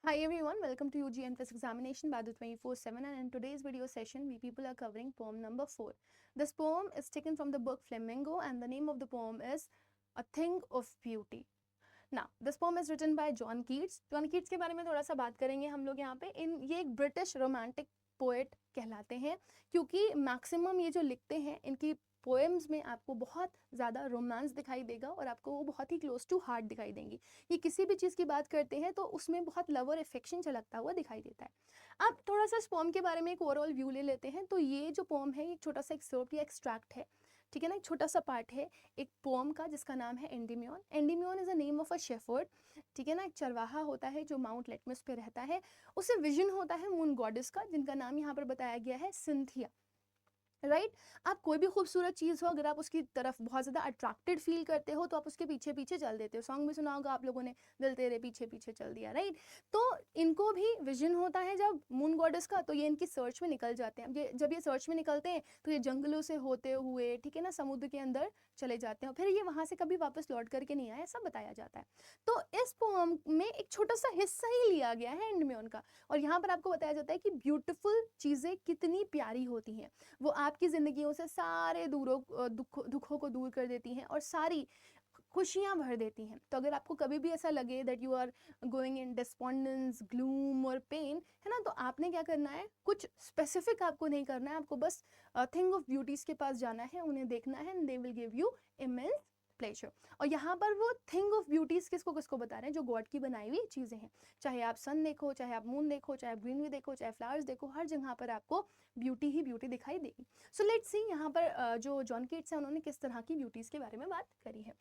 Hi everyone, welcome to UG Entrance Examination by the 24/7, and in today's video session we people are covering poem number 4. This poem is taken from the book Flamingo and the name of the poem is A Thing of Beauty. Now, this poem is written by John Keats. John Keats के बारे में थोड़ा सा बात करेंगे हम लोग यहाँ पे। ये एक ब्रिटिश रोमांटिक पोएट कहलाते हैं क्योंकि मैक्सिमम ये जो लिखते हैं इनकी पोएम्स में आपको बहुत ज़्यादा रोमांस दिखाई देगा और आपको वो बहुत ही क्लोज टू हार्ट दिखाई देंगी। ये किसी भी चीज़ की बात करते हैं तो उसमें बहुत लव और अफेक्शन झलकता हुआ दिखाई देता है। अब थोड़ा सा इस पोम के बारे में एक ओवरऑल व्यू ले लेते हैं। तो ये जो पोम है ये छोटा सा एक्सर्प्ट या एक्सट्रैक्ट है, ठीक है ना, एक छोटा सा पार्ट है एक पोम का जिसका नाम है Endymion. Endymion is a name of a shepherd, ठीक है ना, एक चरवाहा होता है जो माउंट लेटमस पे रहता है। उसे विजन होता है मून गॉडेस का जिनका नाम यहाँ पर बताया गया है सिंथिया, राइट। आप कोई भी खूबसूरत चीज़ हो, अगर आप उसकी तरफ बहुत ज़्यादा अट्रैक्टेड फील करते हो तो आप उसके पीछे पीछे चल देते हो। सॉन्ग भी सुना होगा आप लोगों ने, दिल तेरे पीछे पीछे चल दिया, राइट। तो इनको भी विजन होता है जब मून गॉडेस का, तो ये इनकी सर्च में निकल जाते हैं। जब ये सर्च में निकलते हैं तो ये जंगलों से होते हुए, ठीक है ना, समुद्र के अंदर चले जाते हैं, फिर ये वहाँ से कभी वापस लौट करके नहीं आए, ऐसा बताया जाता है। तो इस पोम में एक छोटा सा हिस्सा ही लिया गया है एंडमियन का, और यहाँ पर आपको बताया जाता है कि ब्यूटीफुल चीज़ें कितनी प्यारी होती हैं। वो आपकी ज़िंदगियों से सारे दुखों को दूर कर देती हैं और सारी खुशियाँ भर देती हैं। तो अगर आपको कभी भी ऐसा लगे that you are going in despondence, gloom और पेन, है ना, तो आपने क्या करना है, कुछ स्पेसिफिक आपको नहीं करना है, आपको बस थिंग ऑफ ब्यूटीज़ के पास जाना है, उन्हें देखना है, and they will give you immense pleasure. और यहाँ पर वो थिंग ऑफ ब्यूटीज़ किसको किसको बता रहे हैं, जो गॉड की बनाई हुई चीज़ें हैं। चाहे आप सन देखो, चाहे आप मून देखो, चाहे आप ग्रीनरी देखो, चाहे फ्लावर्स देखो, हर जगह पर आपको ब्यूटी ही ब्यूटी दिखाई देगी। सो लेट्स सी यहाँ पर जो जॉन कीट्स है उन्होंने किस तरह की ब्यूटीज़ के बारे में बात करी है।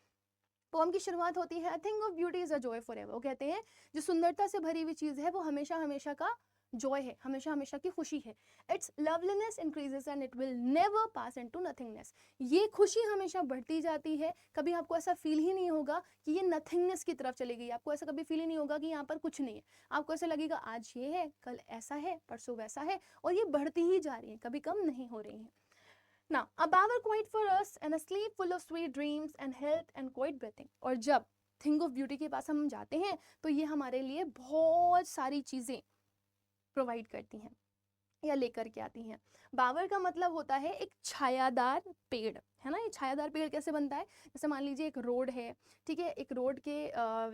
पोम की शुरुआत होती है, thing of beauty is a joy for ever. वो कहते हैं जो सुंदरता से भरी हुई चीज़ है वो हमेशा हमेशा का जॉय है, हमेशा हमेशा की खुशी है। It's loveliness increases and it will never pass into nothingness. ये खुशी हमेशा बढ़ती जाती है, कभी आपको ऐसा फील ही नहीं होगा कि ये नथिंगनेस की तरफ चली गई। आपको ऐसा कभी फील ही नहीं होगा कि यहाँ पर कुछ नहीं है। आपको ऐसा लगेगा आज ये है, कल ऐसा है, परसों वैसा है, और ये बढ़ती ही जा रही है, कभी कम नहीं हो रही है। Now, a bower quiet for us and a sleep full of sweet dreams and health and quiet breathing. और जब थिंग ऑफ ब्यूटी के पास हम जाते हैं तो ये हमारे लिए बहुत सारी चीज़ें प्रोवाइड करती हैं या लेकर के आती हैं। बावर का मतलब होता है एक छायादार पेड़, है ना। ये छायादार पेड़ कैसे बनता है, जैसे मान लीजिए एक रोड है, ठीक है, एक रोड के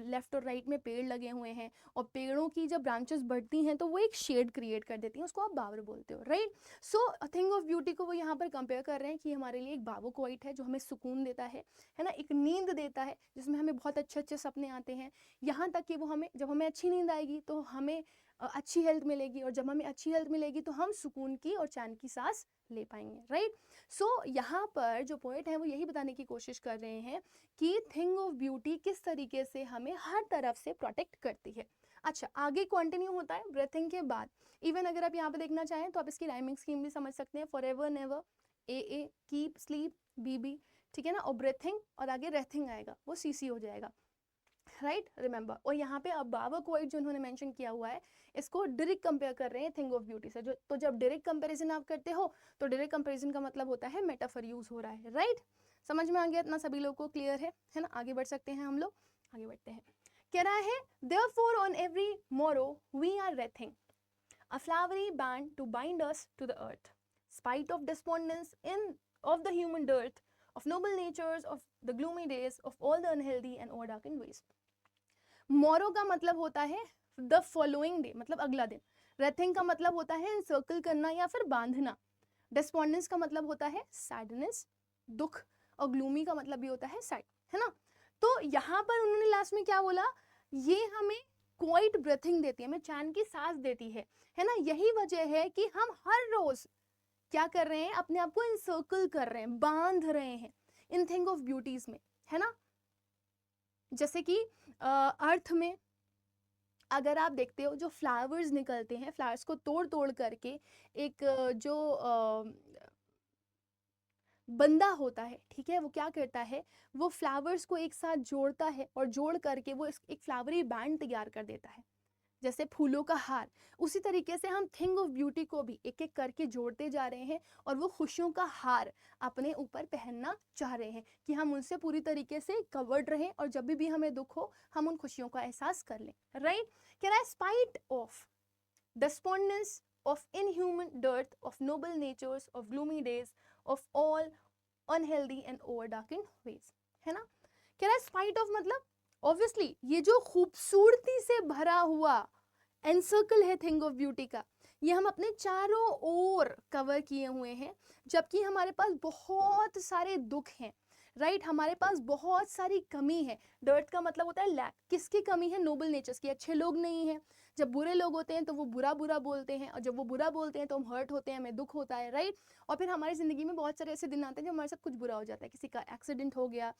लेफ्ट और राइट में पेड़ लगे हुए हैं और पेड़ों की जब ब्रांचेस बढ़ती हैं तो वो एक शेड क्रिएट कर देती हैं, उसको आप बावर बोलते हो, right. So thing of beauty को वो यहाँ पर कंपेयर कर रहे हैं कि हमारे लिए एक बावो क्वाइट है जो हमें सुकून देता है ना, एक नींद देता है जिसमें हमें बहुत अच्छे अच्छे सपने आते हैं। यहाँ तक कि वो हमें, जब हमें अच्छी नींद आएगी तो हमें अच्छी हेल्थ मिलेगी, और जब हमें अच्छी हेल्थ मिलेगी तो हम सुकून की और चैन की सांस ले पाएंगे, राइट। सो यहाँ पर जो पोएट है वो यही बताने की कोशिश कर रहे हैं कि थिंग ऑफ ब्यूटी किस तरीके से हमें हर तरफ से प्रोटेक्ट करती है। अच्छा, आगे कंटिन्यू होता है ब्रेथिंग के बाद। इवन अगर आप यहाँ पे देखना चाहें तो आप इसकी राइमिंग स्कीम भी समझ सकते हैं। For ever never, a keep sleep, be, ठीक है ना, और ब्रेथिंग और आगे रेथिंग आएगा, वो सी हो जाएगा, राइट, रिमेंबर। और यहाँ पे अब बाबा क्वाइट जो उन्होंने मेंशन किया हुआ है इसको डायरेक्ट कंपेयर कर रहे हैं थिंग ऑफ ब्यूटी से। जो तो जब डायरेक्ट कंपैरिजन आप करते हो तो डायरेक्ट कंपैरिजन का मतलब होता है मेटाफर यूज हो रहा है, राइट। समझ में आ गया इतना, सभी लोगों को क्लियर है ना। आगे बढ़ सकते हैं हम लोग, आगे बढ़ते हैं। कह रहा है therefore on every morrow we are wreathing a flowery band to bind us to the earth, spite of despondence in of the human dearth, of noble natures, of the gloomy days, of all the unhealthy and overdarkened ways. मोरो का मतलब होता है the following day, मतलब अगला दिन। Rethink का मतलब होता है सर्कल करना या फिर बांधना। डिस्पोंडेंस का मतलब होता है सैडनेस, दुख, और ग्लूमी का मतलब भी होता है सैड, है ना। तो यहाँ पर उन्होंने लास्ट में क्या बोला, ये हमें क्वाइट ब्रीथिंग देती है, हमें चैन की सांस देती है ना। यही वजह है कि हम हर रोज क्या कर रहे हैं, अपने आप को इनसर्कल कर रहे हैं, बांध रहे हैं इन थिंग ऑफ ब्यूटीज में, है ना। जैसे कि अर्थ में अगर आप देखते हो जो फ्लावर्स निकलते हैं, फ्लावर्स को तोड़ तोड़ करके एक जो बंदा होता है, ठीक है, वो क्या करता है, वो फ्लावर्स को एक साथ जोड़ता है और जोड़ करके वो एक फ्लावरी बैंड तैयार कर देता है, जैसे फूलों का हार, उसी तरीके से हम थिंग ऑफ ब्यूटी को भी एक एक करके जोड़ते जा रहे हैं और वो खुशियों का हार अपने ऊपर पहनना चाह रहे हैं कि हम उनसे पूरी तरीके से कवर्ड रहें और जब भी हमें दुख हो हम उन खुशियों का एहसास कर लें, right. Can I spite of despondence of inhuman dearth of noble natures of gloomy days of all unhealthy and overdarkened ways, है ना। कह रहा है स्पाइट ऑफ मतलब ऑब्वियसली ये जो खूबसूरती से भरा हुआ एनसर्कल है थिंग ऑफ ब्यूटी का, ये हम अपने चारों ओर कवर किए हुए हैं, जबकि हमारे पास बहुत सारे दुख हैं, राइट। हमारे पास बहुत सारी कमी है। डर्ट का मतलब होता है लैक। किसकी कमी है? नोबल नेचर्स की। अच्छे लोग नहीं हैं। जब बुरे लोग होते हैं तो वो बुरा बुरा बोलते हैं, और जब वो बुरा बोलते हैं तो हम हर्ट होते हैं, हमें दुख होता है, राइट। और फिर हमारी जिंदगी में बहुत सारे ऐसे दिन आते हैं जब हमारे साथ कुछ बुरा हो जाता है, किसी का एक्सीडेंट हो गया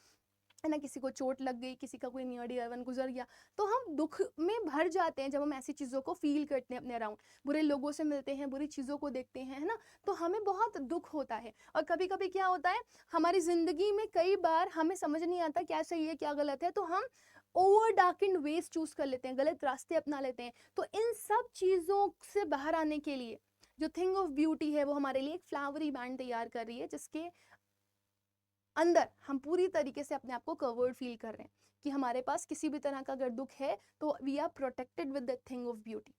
है ना, किसी को चोट लग गई, किसी का कोई नियर डियर वन गुजर गया, तो हम दुख में भर जाते हैं जब हम ऐसी चीज़ों को फील करते हैं अपने अराउंड, बुरे लोगों से मिलते हैं, बुरी चीज़ों को देखते हैं, है ना, तो हमें बहुत दुख होता है। और कभी कभी क्या होता है, हमारी ज़िंदगी में कई बार हमें समझ नहीं आता क्या सही है क्या गलत है, तो हम ओवर डार्केंड वेज चूज कर लेते हैं, गलत रास्ते अपना लेते हैं। तो इन सब चीज़ों से बाहर आने के लिए जो थिंग ऑफ ब्यूटी है वो हमारे लिए एक फ्लावरी बैंड तैयार कर रही है, जिसके अंदर हम पूरी तरीके से अपने आप को कवर्ड फील कर रहे हैं कि हमारे पास किसी भी तरह का अगर दुख है तो we are protected with the thing of beauty.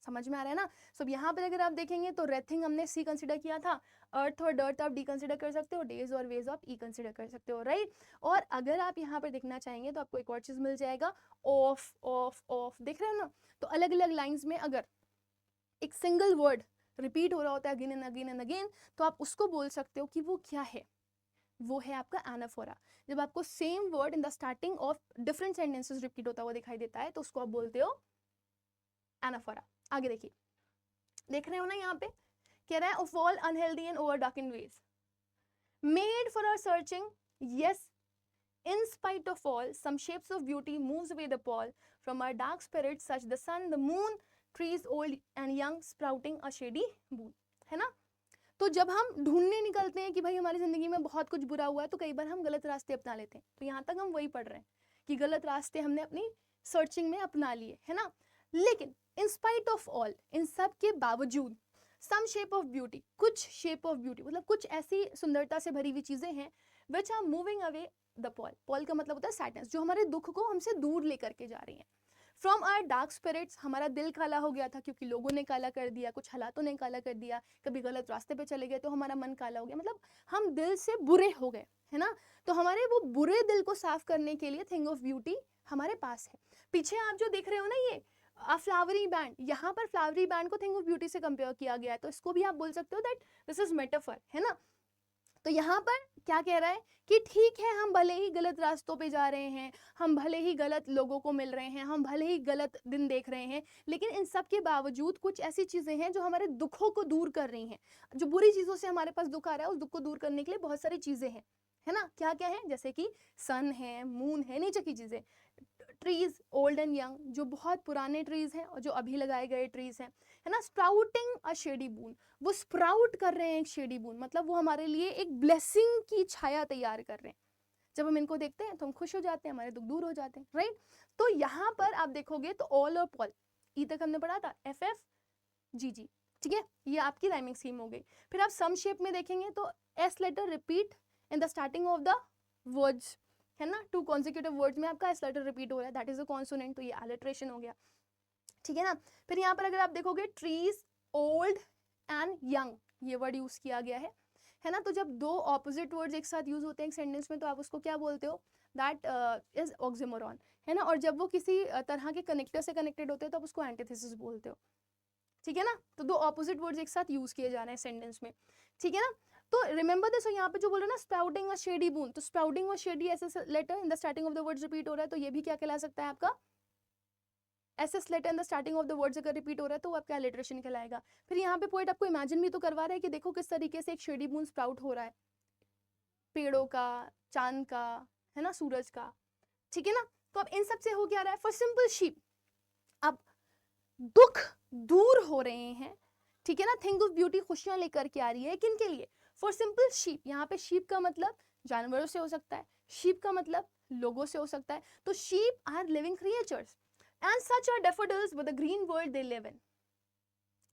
समझ में आ रहा है ना। सो यहाँ पर अगर आप देखेंगे तो रेड थिंग हमने सी कंसिडर किया था, अर्थ और डर्थ आप डी कंसिडर कर सकते हो, डेज और वेज आप ई कंसिडर कर सकते हो, राइट। और अगर आप यहाँ पर देखना चाहेंगे तो आपको एक और चीज मिल जाएगा, ऑफ ऑफ ऑफ, देख रहे हो ना। तो अलग अलग लाइन्स में अगर एक सिंगल वर्ड रिपीट हो रहा होता है again and again and again, तो आप उसको बोल सकते हो कि वो क्या है, वो है आपका एनाफोरा। जब आपको same word in the starting of different sentences repeat होता हुआ दिखाई देता है तो उसको आप बोलते हो एनाफोरा। आगे देखिए, देख रहे हो ना यहाँ पे कह रहा है of all unhealthy and over darkened ways made for our searching, yes in spite of all some shapes of beauty moves away the pall from our dark spirits such the sun the moon trees old and young sprouting a shady boon, है ना। तो जब हम ढूंढने निकलते हैं कि भाई हमारी जिंदगी में बहुत कुछ बुरा हुआ है तो कई बार हम गलत रास्ते अपना लेते हैं, तो यहाँ तक हम वही पढ़ रहे हैं कि गलत रास्ते हमने अपनी सर्चिंग में अपना लिए, है ना। लेकिन इन स्पाइट ऑफ ऑल, इन सब के बावजूद, सम शेप ऑफ ब्यूटी, कुछ शेप ऑफ ब्यूटी मतलब कुछ ऐसी सुंदरता से भरी हुई चीजें हैं which are moving away the pall. Pall का मतलब होता है सैडनेस, जो हमारे दुख को हमसे दूर लेकर के जा रही हैं। फ्रॉम आवर डार्क स्पिरिट्स, हमारा दिल काला हो गया था क्योंकि लोगों ने काला कर दिया, कुछ हालातों ने काला कर दिया, कभी गलत रास्ते पे चले गए तो हमारा मन काला हो गया, मतलब हम दिल से बुरे हो गए, है ना। तो हमारे वो बुरे दिल को साफ करने के लिए थिंग ऑफ ब्यूटी हमारे पास है। पीछे आप जो देख रहे हो ना ये फ्लावरी बैंड, यहाँ पर फ्लावरी बैंड को थिंग ऑफ ब्यूटी से कंपेयर किया गया है, तो इसको भी आप बोल सकते हो दैट दिस इज मेटाफर, है ना। तो यहाँ पर क्या कह रहा है कि ठीक है हम भले ही गलत रास्तों पे जा रहे हैं, हम भले ही गलत लोगों को मिल रहे हैं, हम भले ही गलत दिन देख रहे हैं, लेकिन इन सब के बावजूद कुछ ऐसी चीज़ें हैं जो हमारे दुखों को दूर कर रही हैं। जो बुरी चीज़ों से हमारे पास दुख आ रहा है उस दुख को दूर करने के लिए बहुत सारी चीज़ें हैं, है ना। क्या क्या है, जैसे कि सन है, मून है, नीचे की चीज़ें, ट्रीज ओल्ड एंड यंग, जो बहुत पुराने ट्रीज हैं और जो अभी लगाए गए ट्रीज हैं, है ना। स्प्राउटिंग अ शेडी बून, वो स्प्राउट कर रहे हैं एक शेडी बून, मतलब वो हमारे लिए एक ब्लेसिंग की छाया तैयार कर रहे हैं। जब हम इनको देखते हैं तो हम खुश हो जाते हैं, हमारे दुख दूर हो जाते हैं, राइट। तो यहाँ पर आप देखोगे तो ऑल और पॉल, ई तक हमने पढ़ा था, एफ एफ जी जी, ठीक है, ये आपकी राइमिंग स्कीम हो गई। फिर आप सम शेप में देखेंगे तो S letter repeat in the starting of the words, है ना। 2 कॉन्सिक्यूटिव वर्ड्स में आपका एस लेटर रिपीट हो रहा है, दैट इज अ कॉन्सोनेंट, तो ये अलिट्रेशन हो गया, ठीक है ना। फिर यहाँ पर अगर आप देखोगे ट्रीज ओल्ड एंड यंग, ये वर्ड यूज किया गया है ना। तो जब दो ऑपोजिट वर्ड्स एक साथ यूज होते हैं एक सेंटेंस में तो आप उसको क्या बोलते हो, दैट इज ऑक्सिमोरॉन, है ना। और जब वो किसी तरह के कनेक्टर से कनेक्टेड होते हैं तो आप उसको एंटीथेसिस बोलते हो, ठीक है ना। तो दो ऑपोजिट वर्ड्स एक साथ यूज किए जा रहे हैं सेंटेंस में, ठीक है ना। तो रिमेंबर दिस, यहाँ पे जो बोल रहे हैं ना स्प्राउटिंग अ शेडी बून, तो स्प्राउटिंग और शेडी ऐसे letter in the starting of the words repeat हो रहा है, तो ये भी क्या कहला सकता है आपका S letter in the starting of the words अगर रिपीट हो रहा है तो वो आपका अलिट्रेशन कहलाएगा। फिर यहाँ पे पोएट आपको इमेजिन भी तो करवा रहा है कि देखो किस तरीके से एक शेडी बून स्प्राउट हो रहा है, पेड़ों का, चांद का, है ना, सूरज का, ठीक है ना। तो अब इन सब से हो क्या रहा है, फॉर सिंपल शीप, अब दुख दूर हो रहे हैं, ठीक है ना। थिंग ऑफ ब्यूटी खुशियां लेकर के आ रही है, किन के लिए, फॉर सिंपल शीप। यहाँ पे शीप का मतलब जानवरों से हो सकता है, शीप का मतलब लोगों से हो सकता है, तो sheep are living creatures, and such are daffodils with the green world they live in.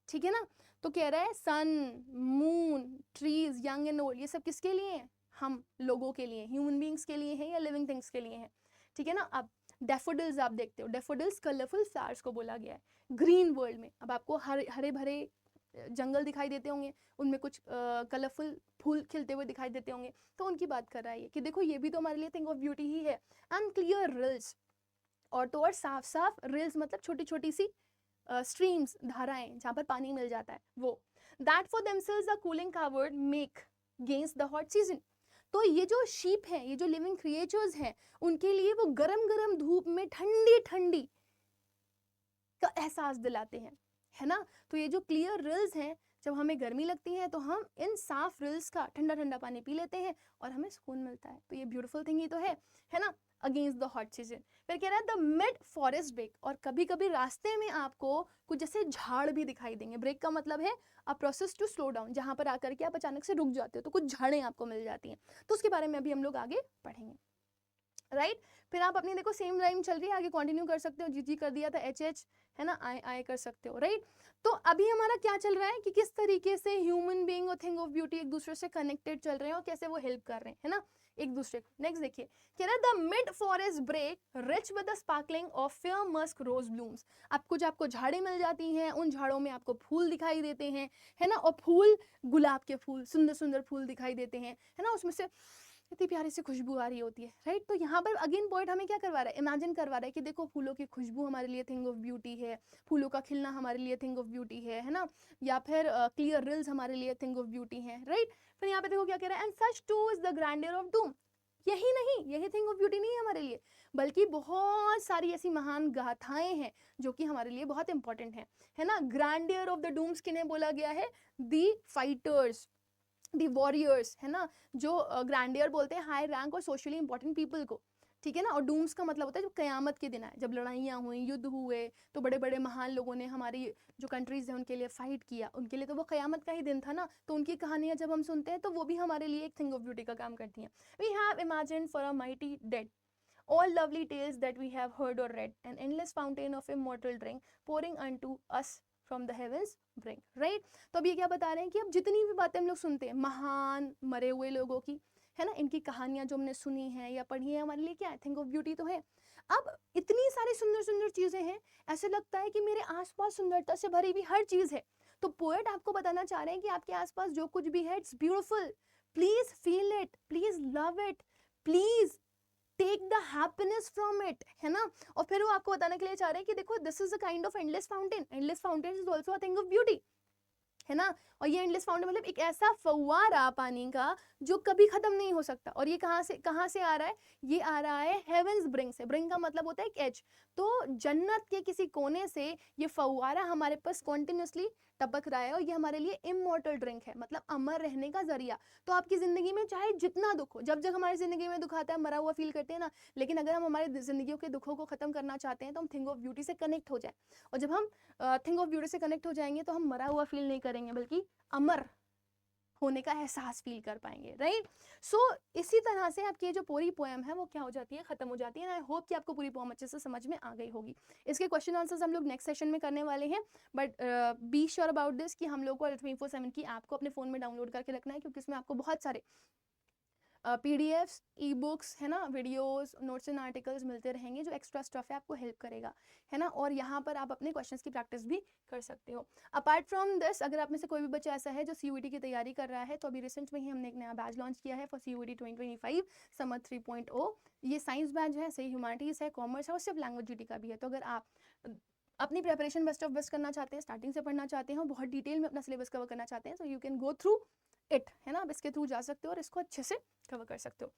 ठीक है ना, तो कह रहा है sun, moon, trees, young and old, ये सब किसके लिए है? हम लोगों के लिए, ह्यूमन बींग्स के लिए है या लिविंग थिंग्स के लिए है? ठीक है ना। अब डैफोडिल्स आप देखते हो, डैफोडिल्स कलरफुल फ्लावर्स को बोला गया है ग्रीन वर्ल्ड में। अब आपको हरे भरे जंगल दिखाई देते होंगे, उनमें कुछ कलरफुल फूल खिलते हुए दिखाई देते होंगे, तो उनकी बात कर रहा है कि देखो ये भी तो हमारे लिए थिंग ऑफ ब्यूटी ही है। अनक्लियर रिल्स, और तो और साफ साफ रिल्स मतलब छोटी छोटी सी स्ट्रीम्स, धाराएं जहाँ पर पानी मिल जाता है, वो that for themselves are cooling covered make against the hot season. तो ये जो शीप है, ये जो लिविंग क्रिएचर्स हैं, उनके लिए वो गरम गरम धूप में ठंडी ठंडी का एहसास दिलाते हैं, है ना। तो ये जो क्लियर रिल्स हैं, जब हमें गर्मी लगती है तो हम इन साफ रिल्स का ठंडा ठंडा पानी पी लेते हैं और हमें सुकून मिलता है। तो ये ब्यूटीफुल थिंग ही तो है ना, अगेंस्ट द हॉट सीजन। फिर कह रहा है द मिड फॉरेस्ट ब्रेक, और कभी कभी रास्ते में आपको कुछ जैसे झाड़ भी दिखाई देंगे। ब्रेक का मतलब है a process to slow down, जहां पर आकर के आप अचानक से रुक जाते हो, तो कुछ झाड़ें आपको मिल जाती हैं। तो उसके बारे में अभी हम लोग आगे पढ़ेंगे, राइट। फिर आप अपनी देखो सेम लाइन चल रही है, आगे कंटिन्यू कर सकते हो, जी कर दिया था, एच एच, है ना, आई कर सकते हो, राइट। तो अभी हमारा क्या चल रहा है कि किस तरीके से ह्यूमन बीइंग और थिंग ऑफ ब्यूटी एक दूसरे से कनेक्टेड चल रहे हैं और कैसे वो हेल्प कर रहे हैं, है ना, एक दूसरे को। नेक्स्ट देखिए, कह रहा है the mid forest brake rich with the sparkling of fair musk rose blooms. आपको झाड़ें मिल जाती हैं, उन झाड़ों में आपको फूल दिखाई देते हैं, है ना, और फूल गुलाब के फूल, सुंदर सुंदर फूल दिखाई देते हैं, है ना, उसमें से इतनी प्यारी सी खुशबू आ रही होती है, राइट। तो यहाँ पर अगेन पॉइंट हमें क्या करवा रहा है, इमेजिन करवा रहा है कि देखो फूलों की खुशबू हमारे लिए थिंग ऑफ ब्यूटी है, फूलों का खिलना हमारे लिए थिंग ऑफ ब्यूटी है ना, या फिर क्लियर रिल्स हमारे लिए थिंग ऑफ ब्यूटी है, राइट। फिर यहाँ पे देखो क्या कह रहा है, and such two is the grandeur of doom. यही नहीं, यही थिंग ऑफ ब्यूटी नहीं है हमारे लिए, बल्कि बहुत सारी ऐसी महान गाथाएं हैं जो कि हमारे लिए बहुत इंपॉर्टेंट है ना। ग्रैंडियर ऑफ द डूम्स किन्हें बोला गया है? दी फाइटर्स, दी वॉरियर्स, है ना, जो ग्रैंडियर बोलते हैं हाई रैंक और सोशली इंपॉर्टेंट पीपल को, ठीक है ना। और डूम्स का मतलब होता है जब कयामत के दिन आए, जब लड़ाइयाँ हुई, युद्ध हुए, तो बड़े बड़े महान लोगों ने हमारी जो कंट्रीज हैं उनके लिए फाइट किया, उनके लिए तो वो कयामत का ही दिन था ना। तो उनकी कहानियाँ जब हम सुनते हैं तो वो भी हमारे लिए एक थिंग ऑफ ब्यूटी का काम करती हैं। We have imagined for a mighty dead all lovely tales that we have heard or read, an endless fountain of immortal drink pouring unto us from the heavens bring, right। तो अब ये क्या बता रहे हैं कि अब जितनी भी बातें हम लोग सुनते हैं महान मरे हुए लोगों की, है ना, इनकी कहानियां जो हमने सुनी है या पढ़ी है, हमारे लिए क्या है, थिंग ऑफ ब्यूटी तो है। अब इतनी सारी सुंदर सुंदर चीजें हैं, ऐसे लगता है कि मेरे आसपास सुंदरता से भरी हुई हर चीज है। तो पोएट आपको बताना चाह रहे हैं कि आपके आसपास जो कुछ भी है it's beautiful, please feel it, please love it, please take the happiness from it, है ना। और फिर वो आपको बताने के लिए चाह रहे हैं कि देखो this is a kind of endless fountain, endless fountain is also a thing of beauty, है ना। और ये एंडलेस फाउंटेन मतलब एक ऐसा फव्वारा पानी का जो कभी खत्म नहीं हो सकता। और ये कहाँ से आ रहा है? ये आ रहा है हेवेंस ब्रिंग से। ब्रिंग का मतलब होता है एक एज, तो जन्नत के किसी कोने से ये फव्वारा हमारे पास कॉन्टिन्यूसली टपक रहा है, और ये हमारे लिए इमॉर्टल ड्रिंक है, मतलब अमर रहने का जरिया। तो आपकी जिंदगी में चाहे जितना दुख हो, जब जब हमारी जिंदगी में दुख आता है मरा हुआ फील करते हैं ना, लेकिन अगर हम हमारी जिंदगियों के दुखों को खत्म करना चाहते हैं तो हम थिंग ऑफ ब्यूटी से कनेक्ट हो जाए। और जब हम थिंग ऑफ ब्यूटी से कनेक्ट हो जाएंगे तो हम मरा हुआ फील नहीं करेंगे, बल्कि अमर होने का एहसास फील कर पाएंगे, राइट। सो इसी तरह से आपकी जो पूरी पोएम है वो क्या हो जाती है, खत्म हो जाती है। आई होप कि आपको पूरी पोएम अच्छे से समझ में आ गई होगी। इसके क्वेश्चन आंसर्स हम लोग नेक्स्ट सेशन में करने वाले हैं, but be sure about this कि हम लोग को 24/7 की ऐप को अपने फोन में डाउनलोड करके रखना है, क्योंकि इसमें आपको बहुत सारे PDFs, ई बुक्स, है ना, वीडियोस, नोट्स एंड आर्टिकल्स मिलते रहेंगे जो एक्स्ट्रा स्टफ है आपको हेल्प करेगा, है ना। और यहाँ पर आप अपने क्वेश्चंस की प्रैक्टिस भी कर सकते हो। अपार्ट फ्रॉम दिस, अगर आप में से कोई भी बच्चा ऐसा है जो CUET की तैयारी कर रहा है, तो अभी रिसेंट में ही हमने एक नया बैच लॉन्च किया है फॉर CUET 2025 समर 3.0। ये साइंस बैच है, सही ह्यूमैनिटीज़ है, कॉमर्स है और सिर्फ लैंग्वेज GT का भी है। तो अगर आप अपनी प्रिपरेशन बेस्ट ऑफ बेस्ट करना चाहते हैं, स्टार्टिंग से पढ़ना चाहते हैं, बहुत डिटेल में अपना सिलेबस कवर करना चाहते हैं, तो you can go through it, है ना। आप इसके थ्रू जा सकते हो और इसको अच्छे से कवर कर सकते हो।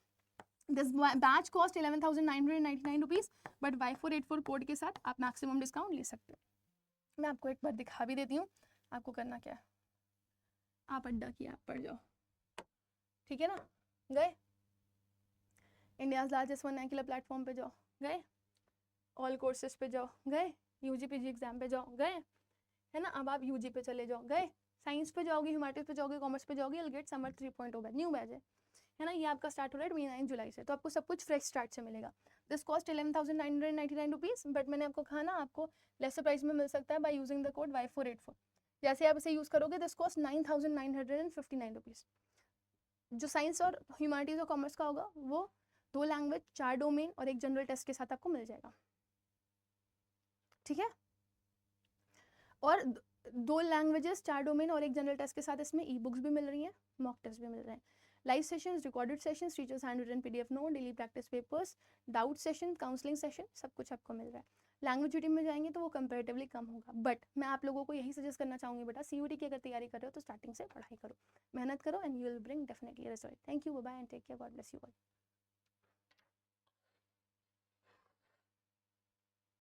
This batch cost 11,999 rupees, but Y484 code के साथ आप मैक्सिमम डिस्काउंट ले सकते हो। मैं आपको एक बार दिखा भी देती हूँ, आपको करना क्या है, आप अड्डा की ऐप पर जाओ, ठीक है ना, गए इंडियाज लार्जेस्ट वर्नाक्युलर प्लेटफॉर्म पे जाओ, गए ऑल कोर्सेज पे जाओ, गए UG PG एग्जाम पे जाओ, गए, है ना। अब आप UG पे चले जाओ, गए साइंस पे जाओगे, ह्यूमैनिटीज पे जाओगे, कॉमर्स पे जाओगे, you'll get summer 3.0 batch, new batch है ना। ये आपका स्टार्ट हो रहा है 29 जुलाई से, तो आपको सब कुछ फ्रेश स्टार्ट से मिलेगा। दिस कॉस्ट 11,999 रुपीज़, बट मैंने आपको कहा ना आपको लेसर प्राइस में मिल सकता है by using the code Y484। जैसे आप इसे यूज़ करोगे दिस कॉस्ट 9,959 रुपीज़। जो साइंस और ह्यूमैनिटीज़ और कॉमर्स का होगा वो 2 लैंग्वेज, 4 डोमेन और एक जनरल टेस्ट के साथ आपको मिल जाएगा, ठीक है। और 2 लैंग्वेजेस, 4 डोमेन और एक जनरल टेस्ट के साथ इसमें ई बुक्स भी मिल रही हैं, मॉक टेस्ट भी मिल रहे हैं, live sessions, recorded sessions, teachers hand written PDF note, daily practice papers, doubt session, counselling session, सब कुछ आपको मिल रहा है। लैंग्वेज यूटी में जाएंगे तो वो कंपेरेटिवली कम होगा, बट मैं आप लोगों को यही सजेस्ट करना चाहूँगी बेटा, CUT की अगर तैयारी कर रहे हो तो स्टार्टिंग से पढ़ाई करो, मेहनत करो and you will bring definitely result. Thank you, bye bye and take care, God bless you all.